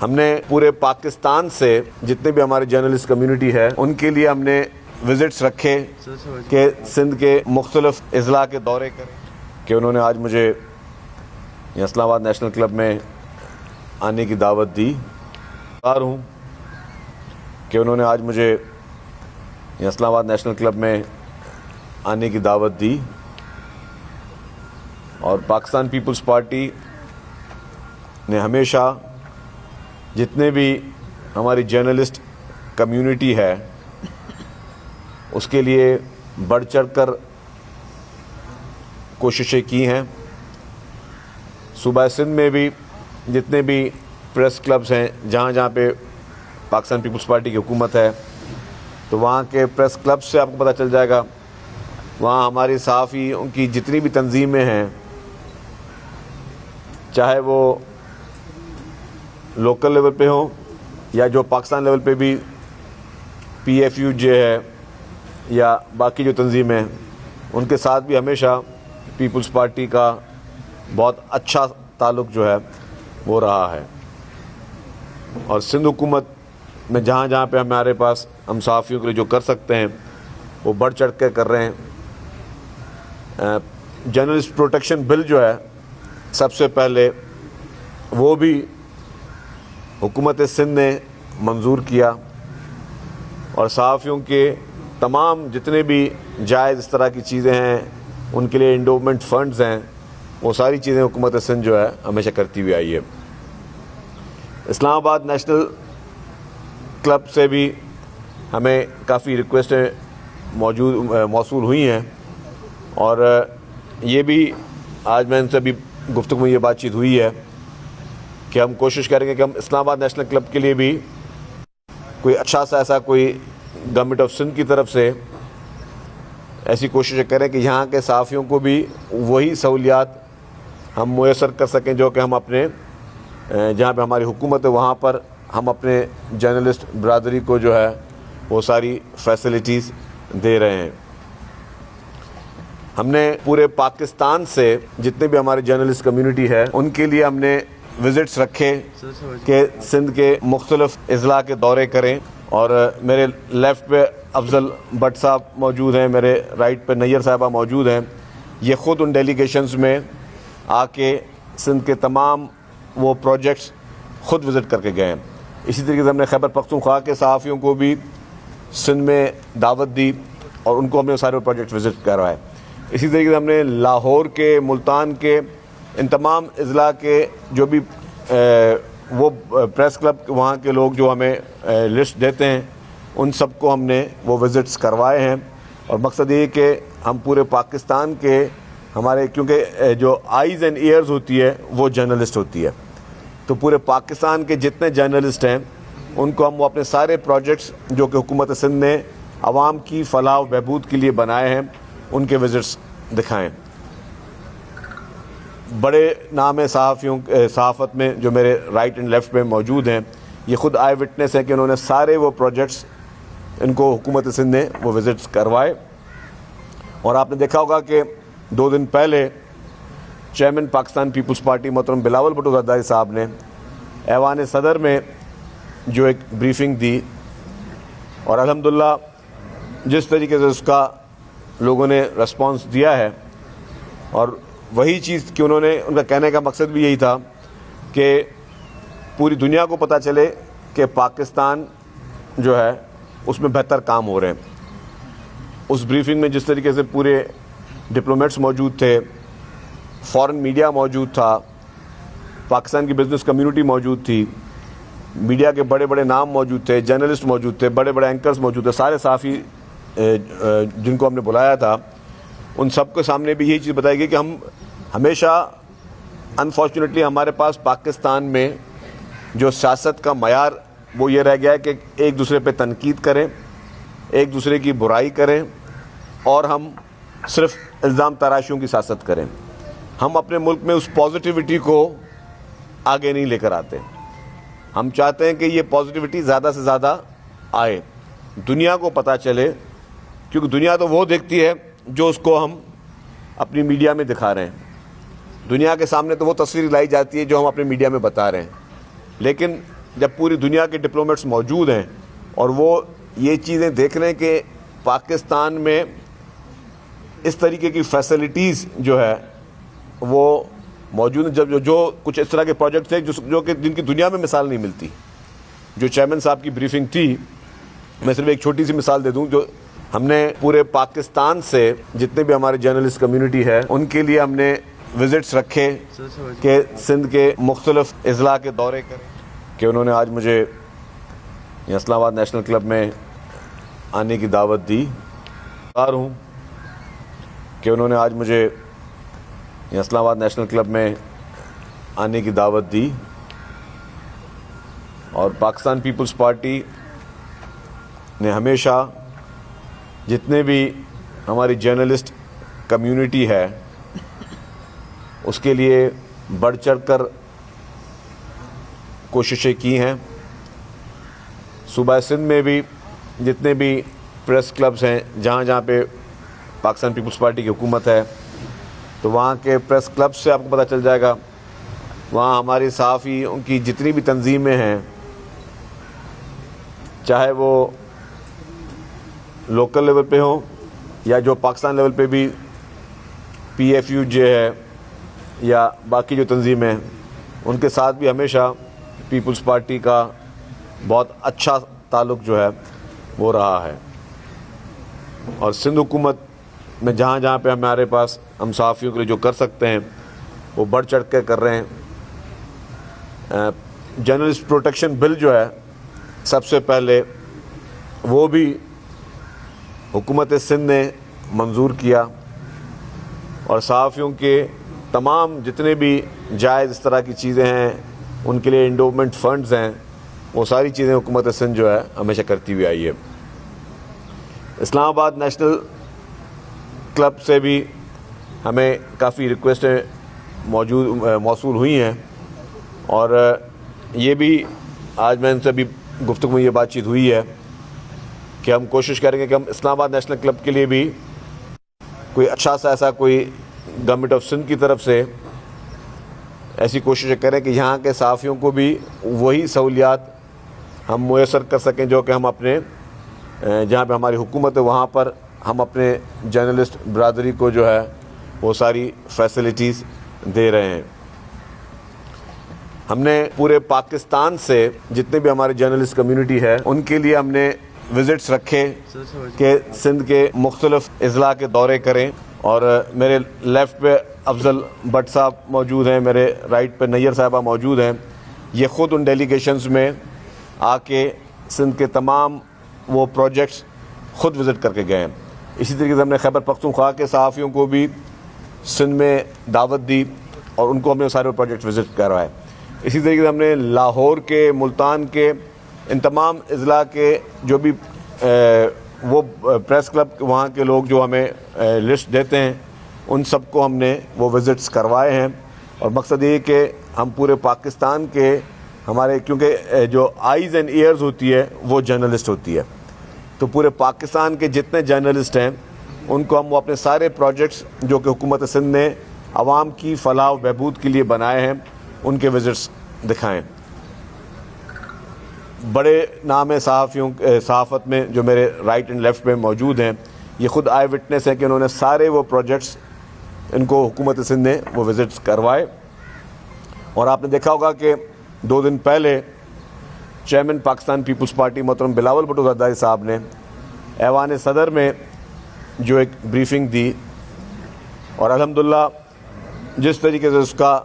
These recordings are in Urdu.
ہم نے پورے پاکستان سے جتنے بھی ہماری جرنلسٹ کمیونٹی ہے ان کے لیے ہم نے وزٹس رکھے کہ سندھ کے مختلف اضلاع کے دورے کریں کہ انہوں نے آج مجھے اسلام آباد نیشنل کلب میں آنے کی دعوت دی. ہوں کہ انہوں نے آج مجھے اسلام آباد نیشنل کلب میں آنے کی دعوت دی اور پاکستان پیپلز پارٹی نے ہمیشہ جتنے بھی ہماری جرنلسٹ کمیونٹی ہے اس کے لیے بڑھ چڑھ کر کوششیں کی ہیں. صوبہ سندھ میں بھی جتنے بھی پریس کلبز ہیں جہاں جہاں پہ پاکستان پیپلز پارٹی کی حکومت ہے تو وہاں کے پریس کلب سے آپ کو پتہ چل جائے گا. وہاں ہماری صحافی ان کی جتنی بھی تنظیمیں ہیں چاہے وہ لوکل لیول پہ ہوں یا جو پاکستان لیول پہ بھی پی ایف یو جے ہے یا باقی جو تنظیمیں ہیں ان کے ساتھ بھی ہمیشہ پیپلز پارٹی کا بہت اچھا تعلق جو ہے وہ رہا ہے. اور سندھ حکومت میں جہاں جہاں پہ ہمارے پاس ہم صحافیوں کے لیے جو کر سکتے ہیں وہ بڑھ چڑھ کے کر رہے ہیں. جرنلسٹ پروٹیکشن بل جو ہے سب سے پہلے وہ بھی حکومت سندھ نے منظور کیا اور صحافیوں کے تمام جتنے بھی جائز اس طرح کی چیزیں ہیں ان کے لیے انڈومنٹ فنڈز ہیں وہ ساری چیزیں حکومت سندھ جو ہے ہمیشہ کرتی ہوئی آئی ہے. اسلام آباد نیشنل کلب سے بھی ہمیں کافی ریکویسٹیں موصول ہوئی ہیں اور یہ بھی آج میں ان سے بھی گفتگو میں یہ بات چیت ہوئی ہے کہ ہم کوشش کریں گے کہ ہم اسلام آباد نیشنل کلب کے لیے بھی کوئی اچھا سا ایسا کوئی گورنمنٹ آف سندھ کی طرف سے ایسی کوششیں کریں کہ یہاں کے صحافیوں کو بھی وہی سہولیات ہم میسر کر سکیں جو کہ ہم اپنے جہاں پہ ہماری حکومت ہے وہاں پر ہم اپنے جرنلسٹ برادری کو جو ہے وہ ساری فیسلٹیز دے رہے ہیں. ہم نے پورے پاکستان سے جتنے بھی ہماری جرنلسٹ کمیونٹی ہے ان کے لیے ہم نے وزٹس رکھے کہ سندھ کے مختلف اضلاع کے دورے کریں اور میرے لیفٹ پہ افضل بٹ صاحب موجود ہیں, میرے رائٹ پہ نیر صاحبہ موجود ہیں. یہ خود ان ڈیلیگیشنز میں آ کے سندھ کے تمام وہ پروجیکٹس خود وزٹ کر کے گئے ہیں. اسی طریقے سے ہم نے خیبر پختونخوا کے صحافیوں کو بھی سندھ میں دعوت دی اور ان کو ہم نے سارے پروجیکٹ وزٹ کروائے. اسی طریقے سے ہم نے لاہور کے, ملتان کے, ان تمام اضلاع کے جو بھی وہ پریس کلب وہاں کے لوگ جو ہمیں لسٹ دیتے ہیں ان سب کو ہم نے وہ وزٹس کروائے ہیں. اور مقصد یہ کہ ہم پورے پاکستان کے ہمارے کیونکہ جو آئیز اینڈ ایئرز ہوتی ہے وہ جرنلسٹ ہوتی ہے تو پورے پاکستان کے جتنے جرنلسٹ ہیں ان کو ہم وہ اپنے سارے پروجیکٹس جو کہ حکومت سندھ نے عوام کی فلاح و بہبود کے لیے بنائے ہیں ان کے وزٹس دکھائیں. بڑے نام ہیں صحافت میں جو میرے رائٹ اینڈ لیفٹ میں موجود ہیں, یہ خود آئی وٹنس ہیں کہ انہوں نے سارے وہ پروجیکٹس ان کو حکومت سندھ نے وہ وزٹس کروائے. اور آپ نے دیکھا ہوگا کہ 2 دن پہلے چیئرمین پاکستان پیپلز پارٹی محترم بلاول بھٹو زرداری صاحب نے ایوان صدر میں جو ایک بریفنگ دی اور الحمدللہ جس طریقے سے اس کا لوگوں نے رسپانس دیا ہے اور وہی چیز کہ انہوں نے ان کا کہنے کا مقصد بھی یہی تھا کہ پوری دنیا کو پتہ چلے کہ پاکستان جو ہے اس میں بہتر کام ہو رہے ہیں. اس بریفنگ میں جس طریقے سے پورے ڈپلومیٹس موجود تھے, فورن میڈیا موجود تھا, پاکستان کی بزنس کمیونٹی موجود تھی, میڈیا کے بڑے بڑے نام موجود تھے, جرنلسٹ موجود تھے, بڑے بڑے اینکرز موجود تھے, سارے صحافی جن کو ہم نے بلایا تھا ان سب کے سامنے بھی یہی چیز بتائی گئی کہ ہم ہمیشہ انفارچونیٹلی ہمارے پاس پاکستان میں جو سیاست کا معیار وہ یہ رہ گیا ہے کہ ایک دوسرے پہ تنقید کریں, ایک دوسرے کی برائی کریں اور ہم صرف الزام تراشیوں کی سیاست کریں. ہم اپنے ملک میں اس پازیٹیوٹی کو آگے نہیں لے کر آتے. ہم چاہتے ہیں کہ یہ پازیٹیوٹی زیادہ سے زیادہ آئے, دنیا کو پتہ چلے, کیونکہ دنیا تو وہ دیکھتی ہے جو اس کو ہم اپنی میڈیا میں دکھا رہے ہیں. دنیا کے سامنے تو وہ تصویر لائی جاتی ہے جو ہم اپنے میڈیا میں بتا رہے ہیں, لیکن جب پوری دنیا کے ڈپلومیٹس موجود ہیں اور وہ یہ چیزیں دیکھ رہے ہیں کہ پاکستان میں اس طریقے کی فیسلٹیز جو ہے وہ موجود ہیں، جب جو کچھ اس طرح کے پروجیکٹس ہیں جو کہ جن کی دنیا میں مثال نہیں ملتی. جو چیئرمین صاحب کی بریفنگ تھی، میں صرف ایک چھوٹی سی مثال دے دوں. جو ہم نے پورے پاکستان سے جتنے بھی ہمارے جرنلسٹ کمیونٹی ہے ان کے لیے ہم نے وزٹس رکھے کہ سندھ کے مختلف اضلاع کے دورے کریں، کہ انہوں نے آج مجھے اسلام آباد نیشنل کلب میں آنے کی دعوت دی. ہوں کہ انہوں نے آج مجھے اسلام آباد نیشنل کلب میں آنے کی دعوت دی، اور پاکستان پیپلز پارٹی نے ہمیشہ جتنے بھی ہماری جرنلسٹ کمیونٹی ہے اس کے لیے بڑھ چڑھ کر کوششیں کی ہیں. صوبہ سندھ میں بھی جتنے بھی پریس کلبز ہیں، جہاں جہاں پہ پاکستان پیپلز پارٹی کی حکومت ہے، تو وہاں کے پریس کلب سے آپ کو پتہ چل جائے گا. وہاں ہماری صحافیوں کی جتنی بھی تنظیمیں ہیں، چاہے وہ لوکل لیول پہ ہوں یا جو پاکستان لیول پہ بھی پی ایف یو جو ہے یا باقی جو تنظیمیں ہیں، ان کے ساتھ بھی ہمیشہ پیپلز پارٹی کا بہت اچھا تعلق جو ہے وہ رہا ہے. اور سندھ حکومت میں جہاں جہاں پہ ہمارے پاس ہم صحافیوں کے لیے جو کر سکتے ہیں وہ بڑھ چڑھ کے کر رہے ہیں. جرنلسٹ پروٹیکشن بل جو ہے سب سے پہلے وہ بھی حکومت سندھ نے منظور کیا، اور صحافیوں کے تمام جتنے بھی جائز اس طرح کی چیزیں ہیں ان کے لیے انڈومنٹ فنڈز ہیں، وہ ساری چیزیں حکومت سندھ جو ہے ہمیشہ کرتی ہوئی آئی ہے. اسلام آباد نیشنل کلب سے بھی ہمیں کافی ریکویسٹیں موصول ہوئی ہیں، اور یہ بھی آج میں ان سے بھی گفتگو میں یہ بات چیت ہوئی ہے کہ ہم کوشش کریں گے کہ ہم اسلام آباد نیشنل کلب کے لیے بھی کوئی اچھا سا ایسا کوئی گورنمنٹ آف سندھ کی طرف سے ایسی کوششیں کریں کہ یہاں کے صحافیوں کو بھی وہی سہولیات ہم میسر کر سکیں جو کہ ہم اپنے جہاں پہ ہماری حکومت ہے وہاں پر ہم اپنے جرنلسٹ برادری کو جو ہے وہ ساری فیسلٹیز دے رہے ہیں. ہم نے پورے پاکستان سے جتنے بھی ہمارے جرنلسٹ کمیونٹی ہے ان کے لیے ہم نے وزٹس رکھے کہ سندھ کے مختلف اضلاع کے دورے کریں. اور میرے لیفٹ پہ افضل بٹ صاحب موجود ہیں، میرے رائٹ پہ نیر صاحبہ موجود ہیں. یہ خود ان ڈیلیگیشنز میں آ کے سندھ کے تمام وہ پروجیکٹس خود وزٹ کر کے گئے ہیں. اسی طریقے سے ہم نے خیبر پختونخوا کے صحافیوں کو بھی سندھ میں دعوت دی اور ان کو ہم نے سارے پروجیکٹ وزٹ کروائے. اسی طریقے سے ہم نے لاہور کے، ملتان کے، ان تمام اضلاع کے جو بھی وہ پریس کلب وہاں کے لوگ جو ہمیں لسٹ دیتے ہیں ان سب کو ہم نے وہ وزٹس کروائے ہیں. اور مقصد یہ کہ ہم پورے پاکستان کے ہمارے، کیونکہ جو آئیز اینڈ ایئرز ہوتی ہے وہ جرنلسٹ ہوتی ہے، تو پورے پاکستان کے جتنے جرنلسٹ ہیں ان کو ہم وہ اپنے سارے پروجیکٹس جو کہ حکومت سندھ نے عوام کی فلاح و بہبود کے لیے بنائے ہیں ان کے وزٹس دکھائیں. بڑے نام ہے صحافت میں جو میرے رائٹ اینڈ لیفٹ میں موجود ہیں، یہ خود آئی وٹنس ہیں کہ انہوں نے سارے وہ پروجیکٹس ان کو حکومت سندھ نے وہ وزٹس کروائے. اور آپ نے دیکھا ہوگا کہ 2 دن پہلے چیئرمین پاکستان پیپلز پارٹی محترم بلاول بھٹو زرداری صاحب نے ایوان صدر میں جو ایک بریفنگ دی، اور الحمدللہ جس طریقے سے اس کا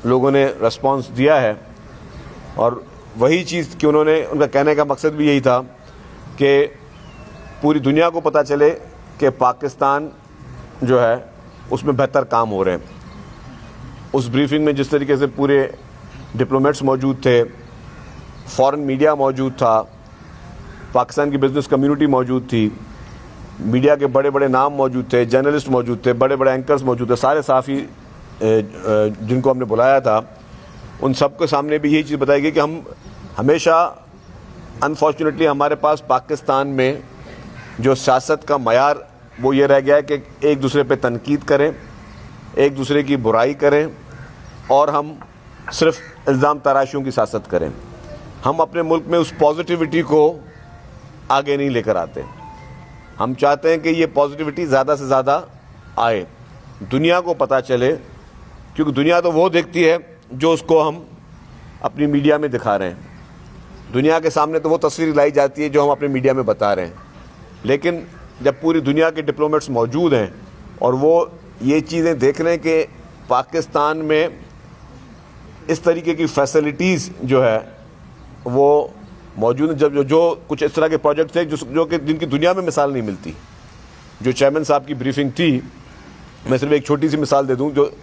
لوگوں نے رسپانس دیا ہے، اور وہی چیز کہ انہوں نے، ان کا کہنے کا مقصد بھی یہی تھا کہ پوری دنیا کو پتہ چلے کہ پاکستان جو ہے اس میں بہتر کام ہو رہے ہیں. اس بریفنگ میں جس طریقے سے پورے ڈپلومیٹس موجود تھے، فورن میڈیا موجود تھا، پاکستان کی بزنس کمیونٹی موجود تھی، میڈیا کے بڑے بڑے نام موجود تھے، جرنلسٹ موجود تھے، بڑے بڑے اینکرز موجود تھے، سارے صحافی جن کو ہم نے بلایا تھا ان سب کے سامنے بھی یہی چیز بتائی گئی کہ ہم ہمیشہ انفارچونیٹلی ہمارے پاس پاکستان میں جو سیاست کا معیار وہ یہ رہ گیا ہے کہ ایک دوسرے پہ تنقید کریں، ایک دوسرے کی برائی کریں، اور ہم صرف الزام تراشیوں کی سیاست کریں. ہم اپنے ملک میں اس پازیٹیوٹی کو آگے نہیں لے کر آتے. ہم چاہتے ہیں کہ یہ پازیٹیوٹی زیادہ سے زیادہ آئے, دنیا کو پتہ چلے, کیونکہ دنیا تو وہ دیکھتی ہے جو اس کو ہم اپنی میڈیا میں دکھا رہے ہیں. دنیا کے سامنے تو وہ تصویر لائی جاتی ہے جو ہم اپنے میڈیا میں بتا رہے ہیں, لیکن جب پوری دنیا کے ڈپلومیٹس موجود ہیں اور وہ یہ چیزیں دیکھ رہے ہیں کہ پاکستان میں اس طریقے کی فیسلٹیز جو ہے وہ موجود ہیں, جب جو کچھ اس طرح کے پروجیکٹس ہیں جو کہ جن کی دنیا میں مثال نہیں ملتی. جو چیئرمین صاحب کی بریفنگ تھی, میں صرف ایک چھوٹی سی مثال دے دوں, جو